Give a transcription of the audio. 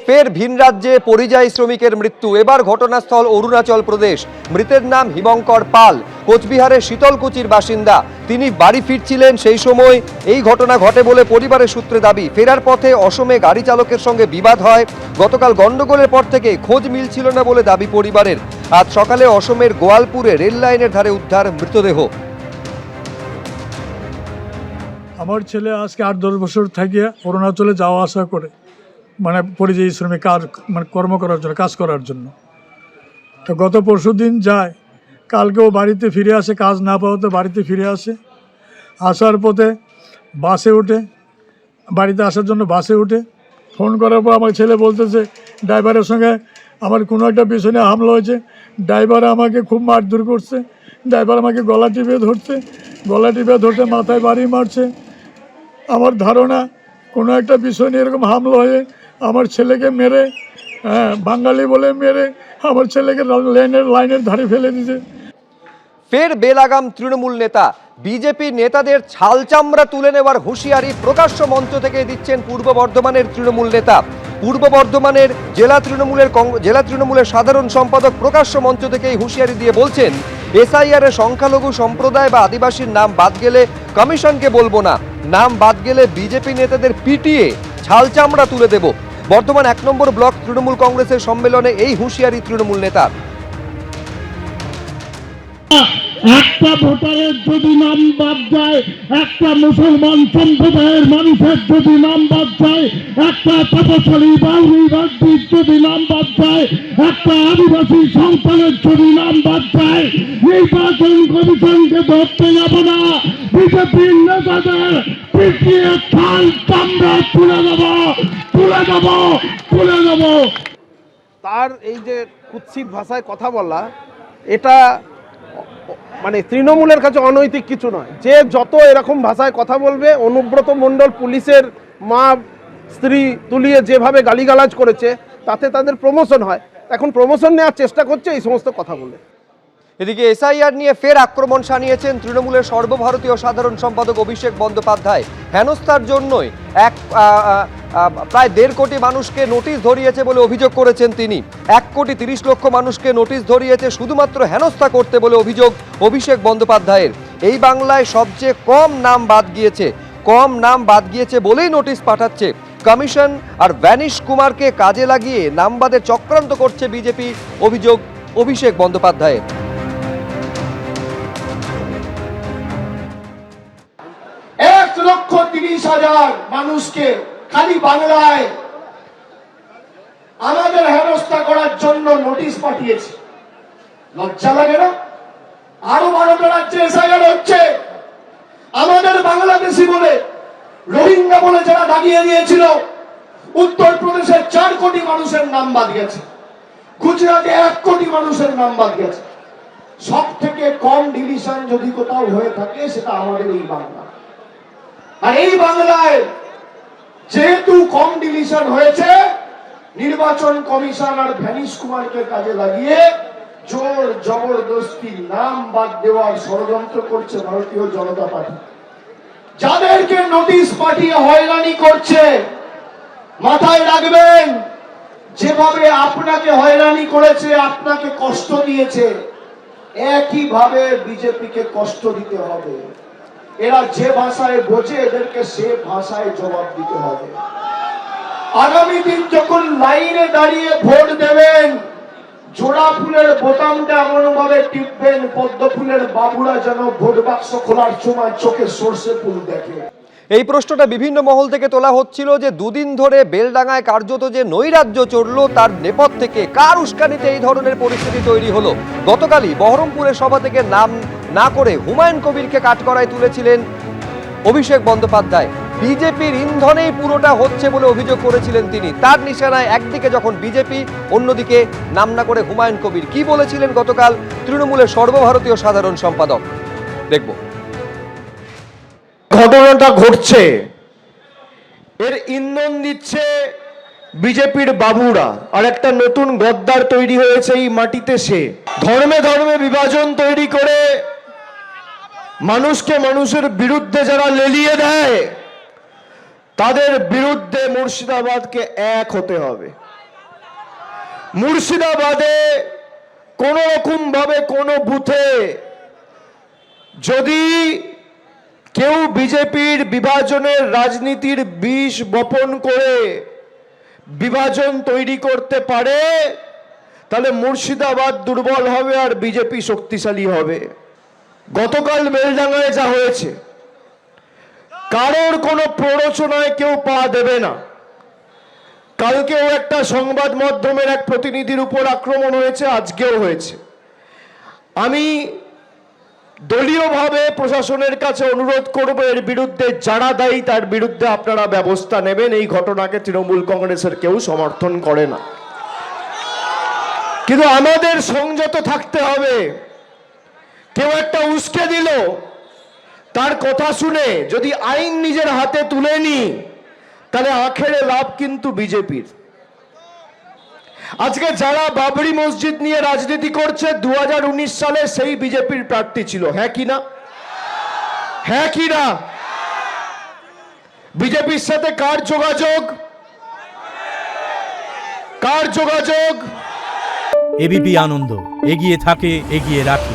ফের ভিন রাজ্যে পরিযায়ী শ্রমিকের মৃত্যু। এবার ঘটনাস্থল অরুণাচল প্রদেশ। মৃতের নাম হিমঙ্কর পাল, কোচবিহারের শীতলকুচির বাসিন্দা। তিনি বাড়ি ফিরছিলেন, সেই সময় এই ঘটনা ঘটে বলে পরিবারের সূত্রে দাবি। ফেরার পথে অসমে গাড়ি চালকের সঙ্গে বিবাদ হয়। গতকাল গন্ডগোলের পর থেকে খোঁজ মিলছিল না বলে দাবি পরিবারের। আজ সকালে অসমের গোয়ালপুরে রেল লাইনের ধারে উদ্ধার মৃতদেহ। আমার ছেলে আজকে 8-10 বছর থেকে অরুণাচলে যাওয়া আসা করে, মানে পরিযায়ী শ্রমিক কাজ, মানে কর্ম করার জন্য, কাজ করার জন্য। তো গত পরশু দিন যায়, কালকেও বাড়িতে ফিরে আসে, কাজ না পাওয়াতে বাড়িতে ফিরে আসে। আসার পথে বাসে ওঠে, বাড়িতে আসার জন্য বাসে ওঠে। ফোন করার পর আমার ছেলে বলতেছে ড্রাইভারের সঙ্গে আমার কোনো একটা পিছনে হামলা হয়েছে, ড্রাইভার আমাকে খুব মারধর করছে, ড্রাইভার আমাকে গলা টিপে ধরছে, গলা টিপে ধরতে মাথায় বাড়ি মারছে। আমার ধারণা কোনো একটা বিষয় নিয়ে এরকম হামলা হয়ে আমার ছেলেকে মেরে, বাঙালি বলে মেরে আমার ছেলেকে লাইনের ধারে ফেলে দিয়েছে। ফের বেলাগাম তৃণমূল নেতা। বিজেপি নেতাদের ছাল চামড়া তুলে নেওয়ার হুঁশিয়ারি প্রকাশ্য মঞ্চ থেকে দিচ্ছেন পূর্ব বর্ধমানের তৃণমূল নেতা। পূর্ব বর্ধমানের জেলা তৃণমূলের সাধারণ সম্পাদক প্রকাশ্য মঞ্চ থেকে এই হুঁশিয়ারি দিয়ে বলছেন, এসআইআর এ সংখ্যালঘু সম্প্রদায় বা আদিবাসীর নাম বাদ গেলে কমিশনকে বলবো না, নাম বাদ গেলে বিজেপি নেতাদের পিটিয়ে ছাল চামড়া তুলে দেব। বর্ধমান 1 নম্বর ব্লক তৃণমূল কংগ্রেসের সম্মেলনে এই হুঁশিয়ারি তৃণমূল নেতার। একটা ভোটারের যদি নাম বাদ যায়, একটা মুসলমান সম্প্রদায়ের মানুষের যদি নাম বাদ যায়, একটা তপশালী বাউরি বাগদির যদি নাম বাদ যায়, একটা আদিবাসী সন্তানের যদি নাম বাদ যায়, নির্বাচন কমিশনকে ধরতে যাব না, বিজেপির নেতাদের পিটিয়ে ছাল চামড়া তুলে দেব, তুলে দেব, তুলে দেব। তার এই যে কুৎসিত ভাষায় কথা বলা, এটা মানে তৃণমূলের কাছে অনৈতিক কিছু নয়। যে যত এরকম ভাষায় কথা বলবে, অনুব্রত মণ্ডল পুলিশের মা স্ত্রী তুলিয়ে যেভাবে গালিগালাজ করেছে, তাতে তাদের প্রমোশন হয়। এখন প্রমোশন নেওয়ার চেষ্টা করছে এই সমস্ত কথা বলে। এদিকে এসআইআর নিয়ে ফের আক্রমণ শানিয়েছেন তৃণমূলের সর্বভারতীয় সাধারণ সম্পাদক অভিষেক বন্দ্যোপাধ্যায়। হেনস্থার জন্যই প্রায় 1.5 কোটি মানুষকে নোটিশ ধরিয়েছে বলে অভিযোগ করেছেন তিনি। 1,30,00,000 মানুষকে নোটিশ ধরিয়েছে শুধুমাত্র হেনস্থা করতে বলে অভিযোগ অভিষেক বন্দ্যোপাধ্যায়ের। এই বাংলায় সবচেয়ে কম নাম বাদ গিয়েছে বলেই নোটিশ পাঠাচ্ছে কমিশন। আর ভ্যানিশ কুমারকে কাজে লাগিয়ে নামবাদের চক্রান্ত করছে বিজেপি, অভিযোগ অভিষেক বন্দ্যোপাধ্যায়ের। 1,30,000 মানুষকে খালি বাংলায় আমাদের হেনস্থা করার জন্য নোটিশ পাঠিয়েছে। লজ্জা লাগে না? আরো 12টা রাজ্যে এসআইআর হচ্ছে। আমাদের বাংলাদেশি বলে, রোহিঙ্গা বলে যারা দাগিয়ে দিয়েছিল, উত্তরপ্রদেশের 4 কোটি মানুষের নাম বাদ গেছে, গুজরাটে 1 কোটি মানুষের নাম বাদ গেছে। সব থেকে কম ডিভিশন যদি কোথাও হয়ে থাকে সেটা আমাদের এই বাংলা। আর এই বাংলায় যেহেতু কম ডিভিশন হয়েছে, নির্বাচন কমিশন আর ভ্যানিশ কুমারকে কাজে লাগিয়ে জোর জবরদস্তি নাম বাদ দেওয়ার ষড়যন্ত্র করছে ভারতীয় জনতা পার্টি। যাদেরকে নোটিশ পাঠিয়ে হয়রানি করছে, মাথায় রাখবেন, যেভাবে আপনাকে হয়রানি করেছে, আপনাকে কষ্ট দিয়েছে, একইভাবে বিজেপিকে কষ্ট দিতে হবে। এরা যে ভাষায় বোঝে, এদেরকে সে ভাষায় জবাব দিতে হবে। আগামী দিন যখন লাইনে দাঁড়িয়ে ভোট দেবেন, জোড়া ফুলের বোতামটা এমন ভাবে টিপবেন, পদ্ম ফুলের বাবুরা যেন ভোট বাক্স খোলার সময় চোখে সর্ষে ফুল দেখে। এই প্রশ্নটা বিভিন্ন মহল থেকে তোলা হচ্ছিল যে 2 দিন ধরে বেলডাঙ্গায় কার্যত যে নৈরাজ্য চলল, তার নেপথ্যে কার উস্কানিতে এই ধরনের পরিস্থিতি তৈরি হলো। গতকালই বহরমপুরের সভা থেকে নাম না করে হুমায়ুন কবিরকে কাঠগড়ায় তুলেছিলেন অভিষেক বন্দ্যোপাধ্যায়। বিজেপির ইন্ধনেই পুরোটা হচ্ছে বলে অভিযোগ করেছিলেন তিনি। তার নিশানায় একদিকে যখন বিজেপি, অন্যদিকে নাম না করে হুমায়ুন কবির। কি বলেছিলেন গতকাল তৃণমূলের সর্বভারতীয় সাধারণ সম্পাদক, দেখব। ঘটনাটা ঘটছে, এর ইন্ধন দিচ্ছে বিজেপির বাবুরা। আর একটা নতুন গদ্দার তৈরি হয়েছে এই মাটিতে, সে ধর্মে ধর্মে বিভাজন তৈরি করে মানুষকে মানুষের বিরুদ্ধে যারা লেলিয়ে দেয়, তাদের বিরুদ্ধে মুর্শিদাবাদকে এক হতে হবে। মুর্শিদাবাদে কোন রকম ভাবে কোনো বুথে যদি কেউ বিজেপির বিভাজনের রাজনীতির বিষ বপন করে বিভাজন তৈরি করতে পারে, তাহলে মুর্শিদাবাদ দুর্বল হবে আর বিজেপি শক্তিশালী হবে। গতকাল বেলডাঙ্গায় যা হয়েছে, কারোর কোনো প্ররোচনায় কেউ পা দেবে না। কালকেও একটা সংবাদ মাধ্যমের এক প্রতিনিধির উপর আক্রমণ হয়েছে, আজকেও হয়েছে। আমি দলীয়ভাবে প্রশাসনের কাছে অনুরোধ করব, এর বিরুদ্ধে যারা দায়ী তার বিরুদ্ধে আপনারা ব্যবস্থা নেবেন। এই ঘটনাকে তৃণমূল কংগ্রেসের কেউ সমর্থন করে না, কিন্তু আমাদের সংযত থাকতে হবে। কেউ একটা উস্কে দিল, তার কথা শুনে যদি আইন নিজের হাতে তুলে নি, তাহলে আখেরে লাভ কিন্তু বিজেপির। আজকে যারা বাবরি মসজিদ নিয়ে রাজনীতি করছে, 2019 সালে সেই বিজেপির প্রার্থী ছিল, হ্যাঁ কি না? হ্যাঁ কি না? বিজেপির সাথে কার যোগাযোগ? কার যোগাযোগ? এবিপি আনন্দ, এগিয়ে থাকে, এগিয়ে রাখে।